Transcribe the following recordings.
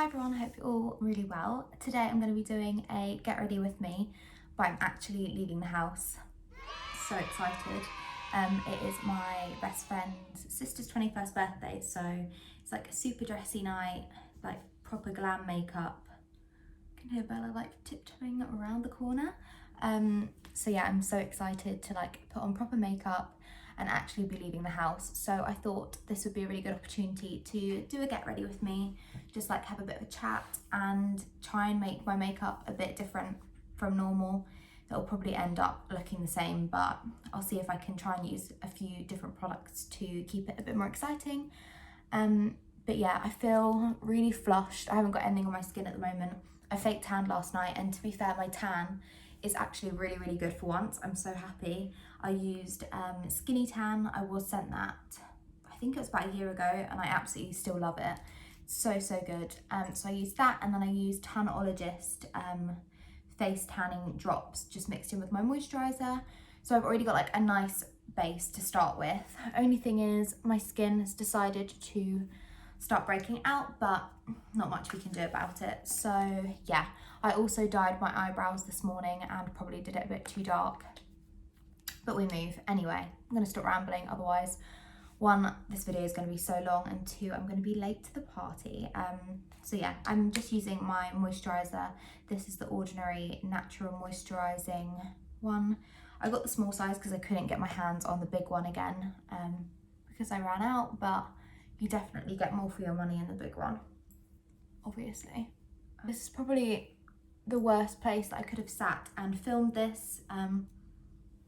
everyone, I hope you're all really well. Today I'm going to be doing a get ready with me, but I'm actually leaving the house. So excited. It is my best friend's sister's 21st birthday, so it's like a super dressy night, like proper glam makeup. You can hear Bella like tiptoeing around the corner. So yeah, I'm so excited to like put on proper makeup and actually be leaving the house. So I thought this would be a really good opportunity to do a get ready with me, just like have a bit of a chat and try and make my makeup a bit different from normal. It'll probably end up looking the same, but I'll see if I can try and use a few different products to keep it a bit more exciting. But yeah, I feel really flushed. I haven't got anything on my skin at the moment. I fake tanned last night, and to be fair, my tan is actually really good for once. I'm so happy. I used Skinny Tan. I was sent that, I think it was about a year ago, and I absolutely still love it. So good. So I used that, and then I used Tanologist face tanning drops just mixed in with my moisturizer. So I've already got like a nice base to start with. Only thing is my skin has decided to start breaking out, but not much we can do about it. So yeah, I also dyed my eyebrows this morning and probably did it a bit too dark, but we move. Anyway, I'm gonna stop rambling, otherwise one, this video is going to be so long, and two, I'm going to be late to the party. So yeah, I'm just using my moisturizer. This is the Ordinary Natural Moisturizing one. I got the small size because I couldn't get my hands on the big one again, because I ran out, but you definitely get more for your money in the big one, obviously. This is probably the worst place that I could have sat and filmed this.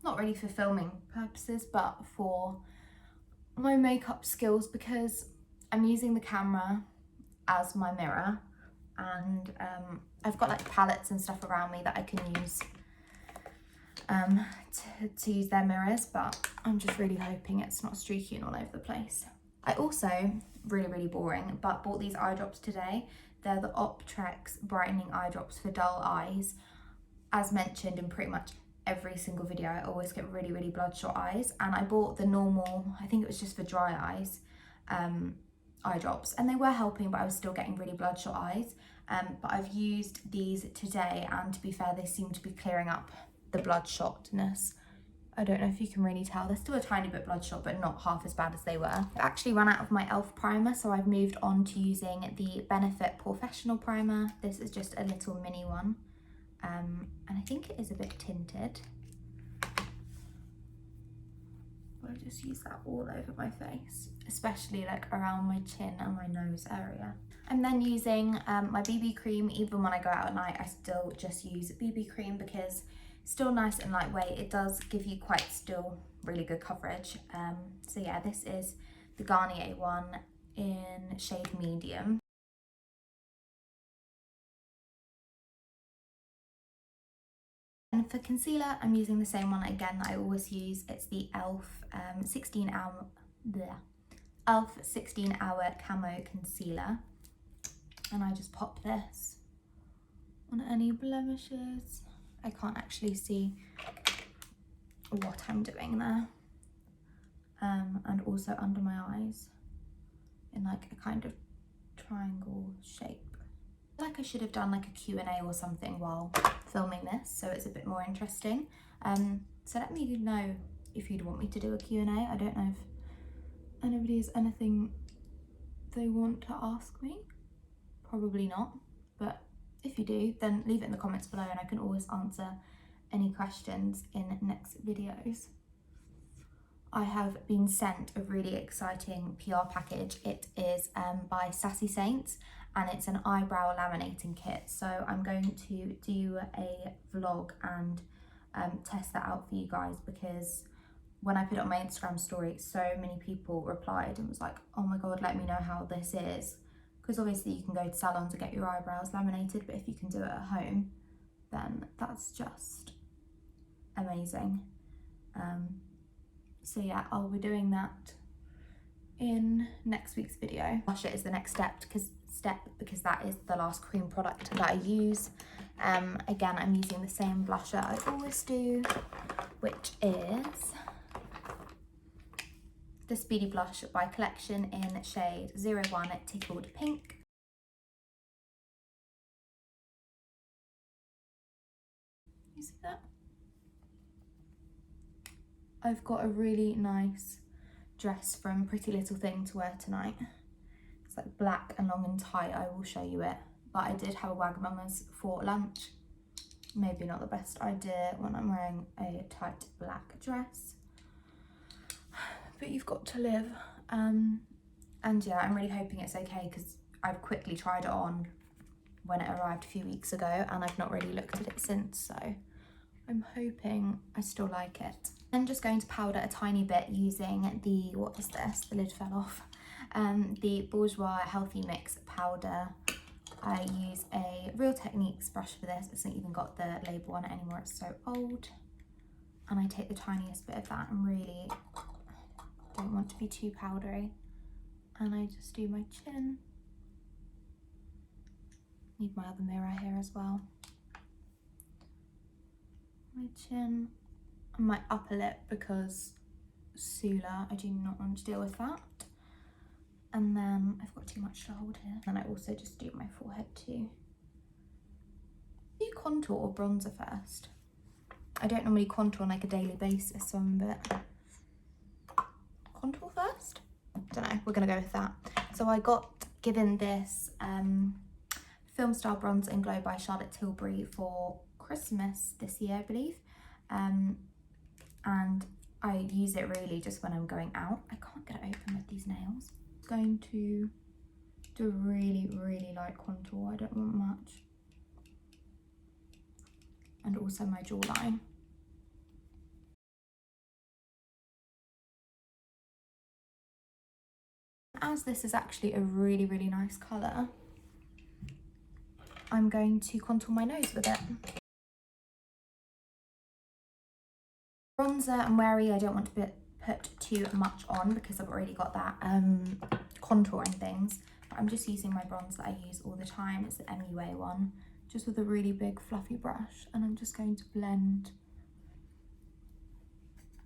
Not really for filming purposes, but for my makeup skills, because I'm using the camera as my mirror, and I've got like palettes and stuff around me that I can use to use their mirrors, but I'm just really hoping it's not streaky and all over the place. I also, really boring, but bought these eye drops today. They're the Optrex brightening eye drops for dull eyes. As mentioned in pretty much every single video, I always get really bloodshot eyes, and I bought the normal, I think it was just for dry eyes, eye drops, and they were helping, but I was still getting really bloodshot eyes. But I've used these today, and to be fair, they seem to be clearing up the bloodshotness. I don't know if you can really tell, they're still a tiny bit bloodshot, but not half as bad as they were. I've actually run out of my e.l.f. primer, so I've moved on to using the Benefit Professional primer. This is just a little mini one. And I think it is a bit tinted. I'll just use that all over my face, especially like around my chin and my nose area. I'm then using my BB cream. Even when I go out at night, I still just use BB cream because it's still nice and lightweight. It does give you quite still really good coverage. So yeah, this is the Garnier one in shade medium. And for concealer, I'm using the same one again that I always use. It's the e.l.f. 16 hour camo concealer, and I just pop this on any blemishes. I can't actually see what I'm doing there, and also under my eyes in like a kind of triangle shape. Like I should have done like a Q&A or something while filming this, so it's a bit more interesting. So let me know if you'd want me to do a Q&A. I don't know if anybody has anything they want to ask me. Probably not, but if you do, then leave it in the comments below, and I can always answer any questions in next videos. I have been sent a really exciting PR package. It is by Sassy Saints, and it's an eyebrow laminating kit. So I'm going to do a vlog and test that out for you guys, because when I put it on my Instagram story, so many people replied and was like, oh my god, let me know how this is. Because obviously you can go to salons and get your eyebrows laminated, but if you can do it at home, then that's just amazing. So yeah, I'll be doing that in next week's video. Blusher is the next step because that is the last cream product that I use. Again, I'm using the same blusher I always do, which is the Speedy Blush by Collection in shade 01 Tickled Pink. You see that? I've got a really nice dress from Pretty Little Thing to wear tonight. It's like black and long and tight. I will show you it. But I did have a Wagamama's for lunch. Maybe not the best idea when I'm wearing a tight black dress. But you've got to live. And yeah, I'm really hoping it's okay because I've quickly tried it on when it arrived a few weeks ago and I've not really looked at it since, so I'm hoping I still like it. I'm just going to powder a tiny bit using the, what is this? The lid fell off. The Bourjois Healthy Mix powder. I use a Real Techniques brush for this. It's not even got the label on it anymore, it's so old. And I take the tiniest bit of that and really don't want to be too powdery. And I just do my chin. Need my other mirror here as well. My chin and my upper lip because Sula, I do not want to deal with that. And then I've got too much to hold here. And I also just do my forehead too. Do you contour or bronzer first? I don't normally contour on like a daily basis, so I'm a bit... Contour first? Don't know, we're gonna go with that. So I got given this Film Star Bronzer and Glow by Charlotte Tilbury for Christmas this year, I believe. And I use it really just when I'm going out. I can't get it open with these nails. I'm going to do a really, really light contour. I don't want much. And also my jawline. As this is actually a really, really nice colour, I'm going to contour my nose with it. Bronzer, I'm wary I don't want to put too much on because I've already got that contour and things. But I'm just using my bronzer that I use all the time. It's the MUA one, just with a really big fluffy brush. And I'm just going to blend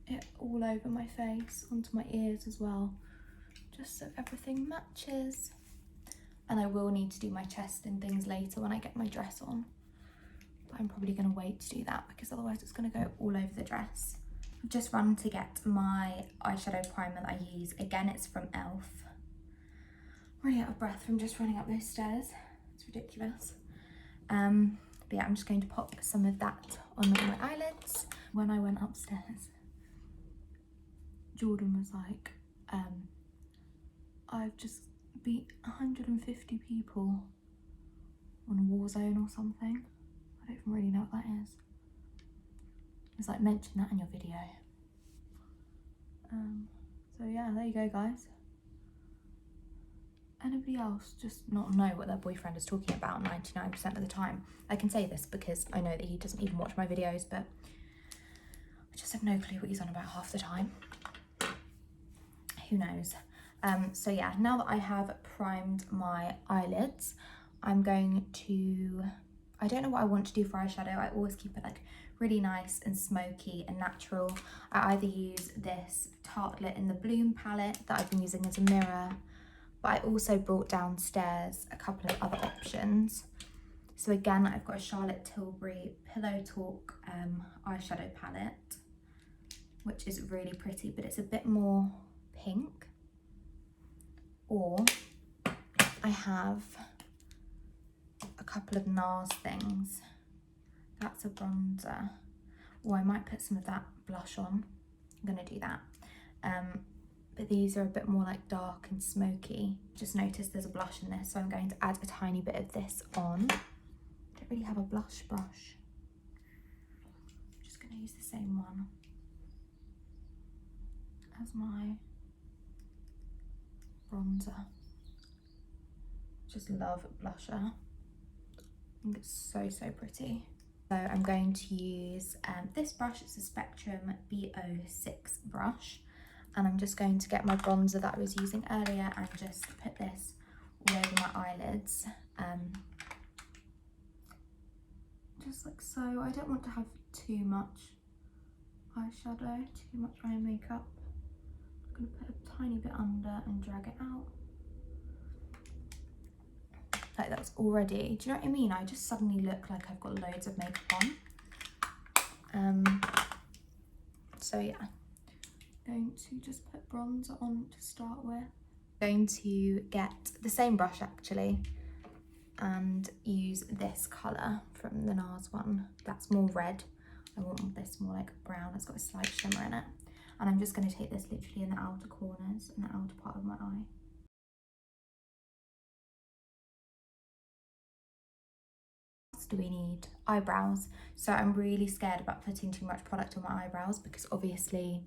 it all over my face, onto my ears as well, just so everything matches. And I will need to do my chest and things later when I get my dress on. But I'm probably going to wait to do that because otherwise it's going to go all over the dress. I've just run to get my eyeshadow primer that I use. Again, it's from e.l.f. I'm really out of breath from just running up those stairs. It's ridiculous. But yeah, I'm just going to pop some of that on my eyelids. When I went upstairs, Jordan was like, I've just beat 150 people on Warzone or something. I don't even really know what that is. It's like, mention that in your video. So yeah, there you go, guys. Anybody else just not know what their boyfriend is talking about 99% of the time? I can say this because I know that he doesn't even watch my videos, but I just have no clue what he's on about half the time. Who knows? So yeah, now that I have primed my eyelids, I'm going to, I don't know what I want to do for eyeshadow. I always keep it like really nice and smoky and natural. I either use this Tartelette in the Bloom palette that I've been using as a mirror, but I also brought downstairs a couple of other options. So again, I've got a Charlotte Tilbury Pillow Talk eyeshadow palette, which is really pretty, but it's a bit more pink. Or I have a couple of NARS things. That's a bronzer. Or I might put some of that blush on. I'm gonna do that. But these are a bit more like dark and smoky. Just noticed there's a blush in this, so I'm going to add a tiny bit of this on. I don't really have a blush brush. I'm just gonna use the same one as my bronzer. Just love blusher. I think it's so, so pretty. So I'm going to use this brush. It's a Spectrum B06 brush. And I'm just going to get my bronzer that I was using earlier and just put this all over my eyelids. Just like so. I don't want to have too much eyeshadow, too much eye makeup. I'm going to put a tiny bit under and drag it out. Like that's already, do you know what I mean? I just suddenly look like I've got loads of makeup on. So yeah, going to just put bronzer on to start with. Going to get the same brush actually and use this colour from the NARS one. That's more red. I want this more like brown. It's got a slight shimmer in it. And I'm just going to take this literally in the outer corners and the outer part of my eye. What else do we need? Eyebrows. So I'm really scared about putting too much product on my eyebrows because obviously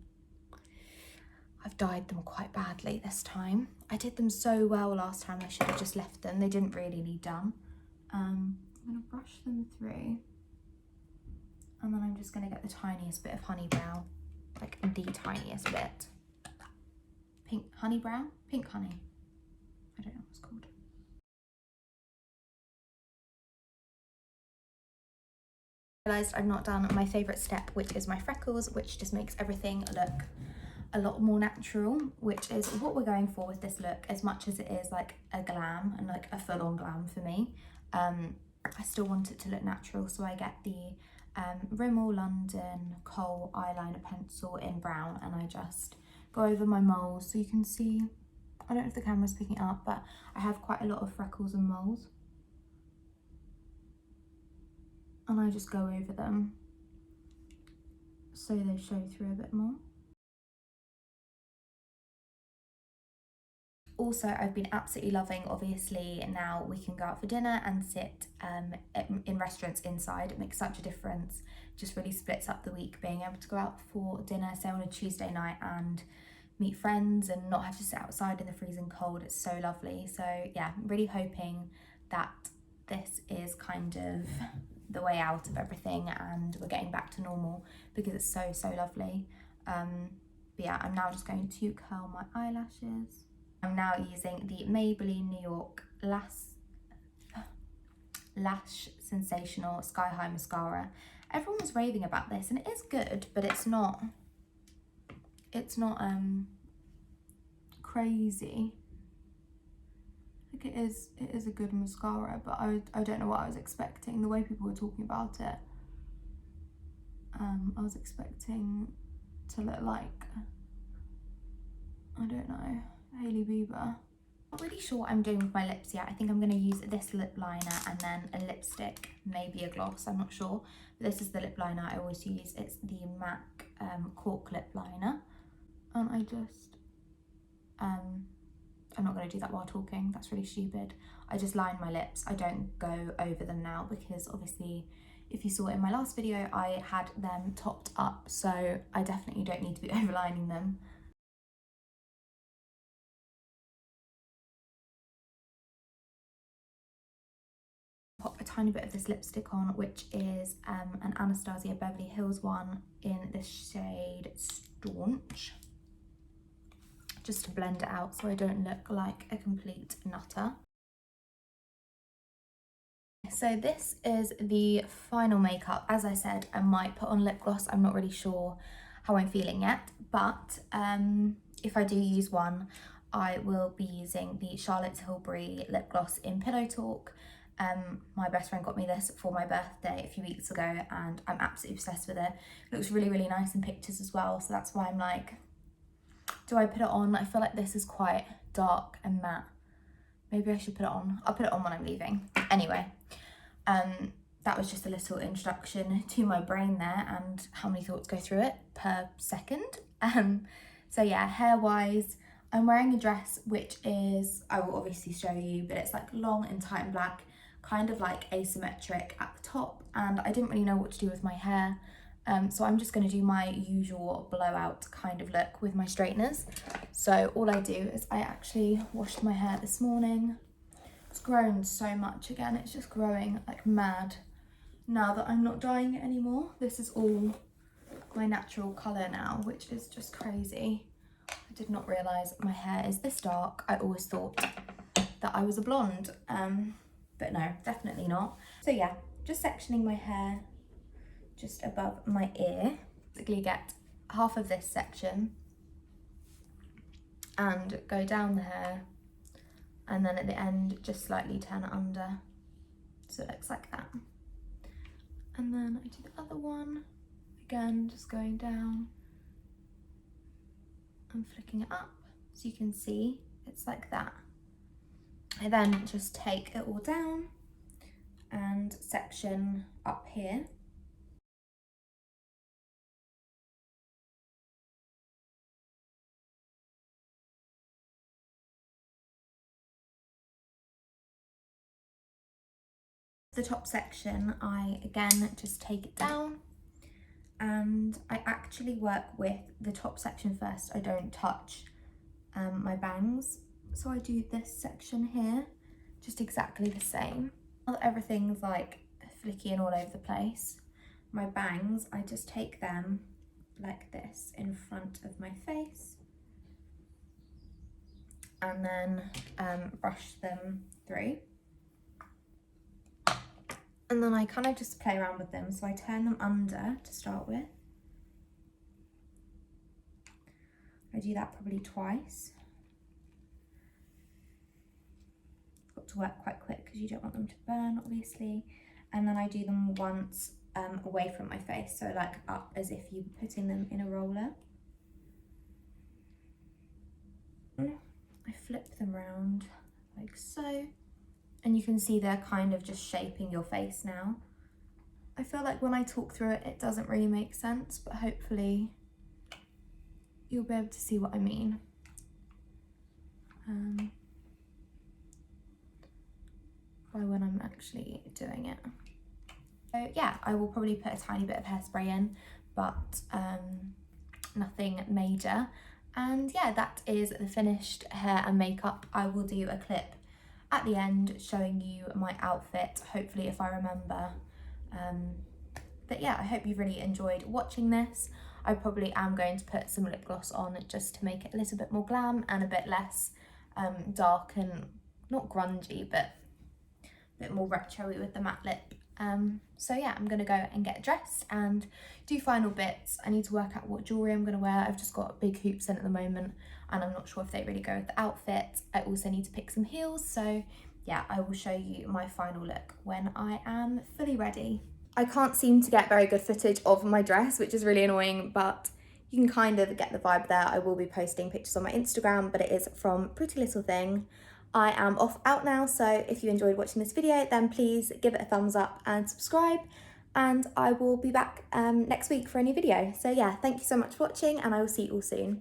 I've dyed them quite badly this time. I did them so well last time, I should have just left them. They didn't really need done. I'm going to brush them through. And then I'm just going to get the tiniest bit of honey brow. Like the tiniest bit. Pink honey brown? Pink honey. I don't know what it's called. I realised I've not done my favourite step, which is my freckles, which just makes everything look a lot more natural, which is what we're going for with this look, as much as it is like a glam and like a full-on glam for me. I still want it to look natural, so I get the Rimmel London Kohl eyeliner pencil in brown, and I just go over my moles so you can see. I don't know if the camera's picking it up, but I have quite a lot of freckles and moles, and I just go over them so they show through a bit more. Also, I've been absolutely loving, obviously, now we can go out for dinner and sit in restaurants inside. It makes such a difference. Just really splits up the week, being able to go out for dinner, say on a Tuesday night, and meet friends and not have to sit outside in the freezing cold. It's so lovely. So yeah, I'm really hoping that this is kind of the way out of everything and we're getting back to normal, because it's so, so lovely. But yeah, I'm now just going to curl my eyelashes. I'm now using the Maybelline New York Lash Sensational Sky High Mascara. Everyone was raving about this and it is good, but it's not crazy. Like it is a good mascara, but I don't know what I was expecting. The way people were talking about it, I was expecting to look like, I don't know, Hailey Bieber. Not really sure what I'm doing with my lips yet. I think I'm going to use this lip liner and then a lipstick, maybe a gloss, I'm not sure. But this is the lip liner I always use. It's the MAC Cork lip liner. And I just, I'm not going to do that while talking, that's really stupid. I just line my lips. I don't go over them now because obviously if you saw in my last video I had them topped up, so I definitely don't need to be overlining them. Pop a tiny bit of this lipstick on, which is an Anastasia Beverly Hills one in the shade Staunch, just to blend it out so I don't look like a complete nutter. So this is the final makeup. As I said, I might put on lip gloss. I'm not really sure how I'm feeling yet, but if I do use one, I will be using the Charlotte Tilbury lip gloss in Pillow Talk. My best friend got me this for my birthday a few weeks ago and I'm absolutely obsessed with it. It looks really, really nice in pictures as well, so that's why I'm like, do I put it on? I feel like this is quite dark and matte. Maybe I should put it on. I'll put it on when I'm leaving. Anyway, that was just a little introduction to my brain there and how many thoughts go through it per second. So yeah, hair-wise, I'm wearing a dress which is, I will obviously show you, but it's like long and tight and black, kind of like asymmetric at the top, and I didn't really know what to do with my hair. So I'm just going to do my usual blowout kind of look with my straighteners. So all I do is I actually washed my hair this morning. It's grown so much again, it's just growing like mad now that I'm not dyeing it anymore. This is all my natural colour now, which is just crazy. I did not realise my hair is this dark. I always thought that I was a blonde, but no, definitely not. So yeah, just sectioning my hair just above my ear. Basically get half of this section and go down the hair, and then at the end just slightly turn it under so it looks like that. And then I do the other one Again, just going down and flicking it up so you can see it's like that. I then just take it all down and section up here. The top section, I again just take it down, and I actually work with the top section first. I don't touch my bangs. So I do this section here, just exactly the same. Now that everything's like flicky and all over the place, my bangs, I just take them like this in front of my face and then brush them through. And then I kind of just play around with them. So I turn them under to start with. I do that probably twice. Got to work quite quick because you don't want them to burn, obviously. And then I do them once away from my face, so like up as if you were putting them in a roller. I flip them round like so. And you can see they're kind of just shaping your face now. I feel like when I talk through it, it doesn't really make sense, but hopefully you'll be able to see what I mean. By when I'm actually doing it. So yeah, I will probably put a tiny bit of hairspray in, but nothing major. And yeah, that is the finished hair and makeup. I will do a clip at the end showing you my outfit, hopefully, if I remember. But yeah, I hope you've really enjoyed watching this. I probably am going to put some lip gloss on just to make it a little bit more glam and a bit less dark and not grungy, but a bit more retro-y with the matte lip. So yeah, I'm gonna go and get dressed and do final bits. I need to work out what jewellery I'm gonna wear. I've just got big hoops in at the moment and I'm not sure if they really go with the outfit. I also need to pick some heels, so yeah, I will show you my final look when I am fully ready. I can't seem to get very good footage of my dress, which is really annoying, but you can kind of get the vibe there. I will be posting pictures on my Instagram, but it is from Pretty Little Thing. I am off out now, so if you enjoyed watching this video, then please give it a thumbs up and subscribe, and I will be back next week for a new video. So yeah, thank you so much for watching, and I will see you all soon.